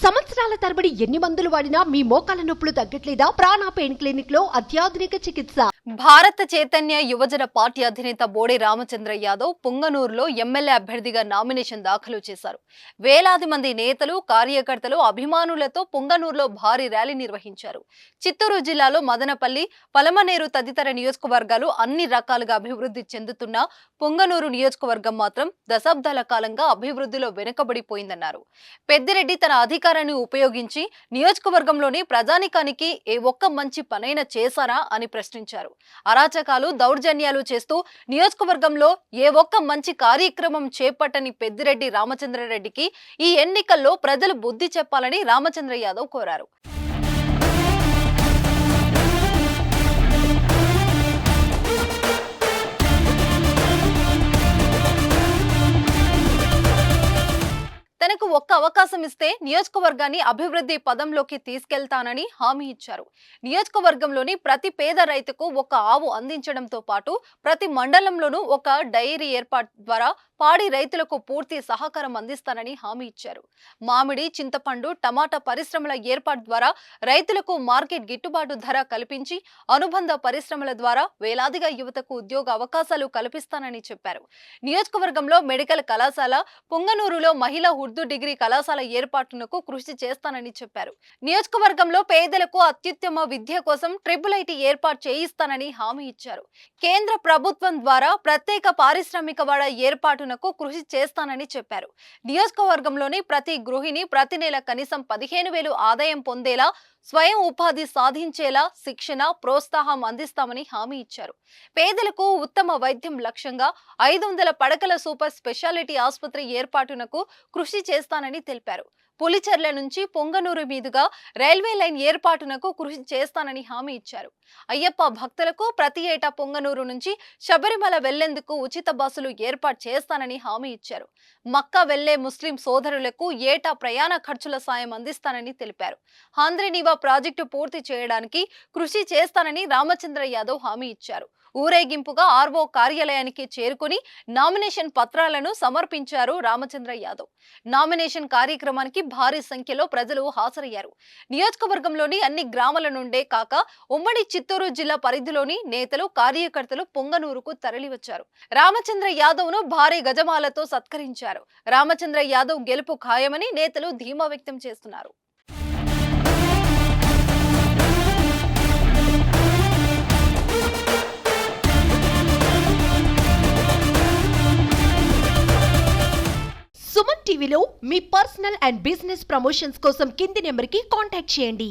సంవత్సరాల తరబడి ఎన్ని మందులు వాడినా మీ మోకాల నొప్పులు తగ్గట్లేదా? ప్రాణ పెయిన్ క్లినిక్ లో అత్యాధునిక చికిత్స. భారత చైతన్య యువజన పార్టీ అధినేత బోడే రామచంద్ర యాదవ్ పుంగనూరులో ఎమ్మెల్యే అభ్యర్థిగా నామినేషన్ దాఖలు చేశారు. వేలాది మంది నేతలు, కార్యకర్తలు, అభిమానులతో పుంగనూరులో భారీ ర్యాలీ నిర్వహించారు. చిత్తూరు జిల్లాలో మదనపల్లి, పలమనేరు తదితర నియోజకవర్గాలు అన్ని రకాలుగా అభివృద్ధి చెందుతున్న పుంగనూరు నియోజకవర్గం మాత్రం దశాబ్దాల కాలంగా అభివృద్ధిలో వెనుకబడిపోయిందన్నారు. పెద్దిరెడ్డి తన అధికారాన్ని ఉపయోగించి నియోజకవర్గంలోని ప్రజానికానికి ఏ ఒక్క మంచి పనైనా చేశారా అని ప్రశ్నించారు. అరాచకాలు, దౌర్జన్యాలు చేస్తూ నియోజకవర్గంలో ఏ ఒక్క మంచి కార్యక్రమం చేపట్టని పెద్దిరెడ్డి రామచంద్రారెడ్డికి ఈ ఎన్నికల్లో ప్రజలు బుద్ధి చెప్పాలని రామచంద్ర యాదవ్ కోరారు. తనకు ఒక్క అవకాశం ఇస్తే నియోజకవర్గాన్ని అభివృద్ధి పదంలోకి తీసుకెళ్తానని హామీ ఇచ్చారు. నియోజకవర్గంలోని ప్రతి పేద రైతుకు ఒక ఆవు అందించడంతో పాటు ప్రతి మండలంలోనూ ఒక డైరీ ఏర్పాటు ద్వారా పాడి రైతులకు పూర్తి సహకారం అందిస్తానని హామీ ఇచ్చారు. మామిడి, చింతపండు, టమాటా పరిశ్రమల ఏర్పాటు ద్వారా రైతులకు మార్కెట్ గిట్టుబాటు ధర కల్పించి అనుబంధ పరిశ్రమల ద్వారా వేలాదిగా యువతకు ఉద్యోగ అవకాశాలు కల్పిస్తానని చెప్పారు. నియోజకవర్గంలో మెడికల్ కళాశాల, పుంగనూరులో మహిళా ఉర్దూ డిగ్రీ కళాశాల ఏర్పాటునకు కృషి చేస్తానని చెప్పారు. నియోజకవర్గంలో పేదలకు అత్యుత్తమ విద్య కోసం IIIT ఏర్పాటు చేయిస్తానని హామీ ఇచ్చారు. కేంద్ర ప్రభుత్వం ద్వారా ప్రత్యేక పారిశ్రామిక వాడ ఏర్పాటునకు కృషి చేస్తానని చెప్పారు. నియోజకవర్గంలోని ప్రతి గృహిణి ప్రతి నెల కనీసం 15,000 ఆదాయం పొందేలా, స్వయం ఉపాధి సాధించేలా శిక్షణ, ప్రోత్సాహం అందిస్తామని హామీ ఇచ్చారు. పేదలకు ఉత్తమ వైద్యం లక్ష్యంగా 500 పడకల సూపర్ స్పెషాలిటీ ఆసుపత్రి ఏర్పాటునకు కృషి చేస్తానని తెలిపారు. పులిచెర్ల నుంచి పొంగనూరు మీదుగా రైల్వే లైన్ ఏర్పాటునకు కృషి చేస్తానని హామీ ఇచ్చారు. అయ్యప్ప భక్తులకు ప్రతి ఏటా పొంగనూరు నుంచి శబరిమల వెళ్లేందుకు ఉచిత బస్సులు ఏర్పాటు చేస్తానని హామీ ఇచ్చారు. మక్కా వెళ్లే ముస్లిం సోదరులకు ఏటా ప్రయాణ ఖర్చుల సాయం అందిస్తానని తెలిపారు. హంద్రీనీవా ప్రాజెక్టు పూర్తి చేయడానికి కృషి చేస్తానని రామచంద్ర యాదవ్ హామీ ఇచ్చారు. ఊరేగింపుగా ఆర్ఓ కార్యాలయానికి చేరుకుని నామినేషన్ పత్రాలను సమర్పించారు రామచంద్ర యాదవ్. నామినేషన్ కార్యక్రమానికి భారీ సంఖ్యలో ప్రజలు హాజరయ్యారు. నియోజకవర్గంలోని అన్ని గ్రామాల నుండే కాక ఉమ్మడి చిత్తూరు జిల్లా పరిధిలోని నేతలు, కార్యకర్తలు పొంగనూరుకు తరలివచ్చారు. రామచంద్ర యాదవ్ ను భారీ గజమాలతో సత్కరించారు. రామచంద్ర యాదవ్ గెలుపు ఖాయమని నేతలు ధీమా వ్యక్తం చేస్తున్నారు. సుమన్ టీవీలో మీ పర్సనల్ అండ్ బిజినెస్ ప్రమోషన్స్ కోసం కింది నెంబర్కి కాంటాక్ట్ చేయండి.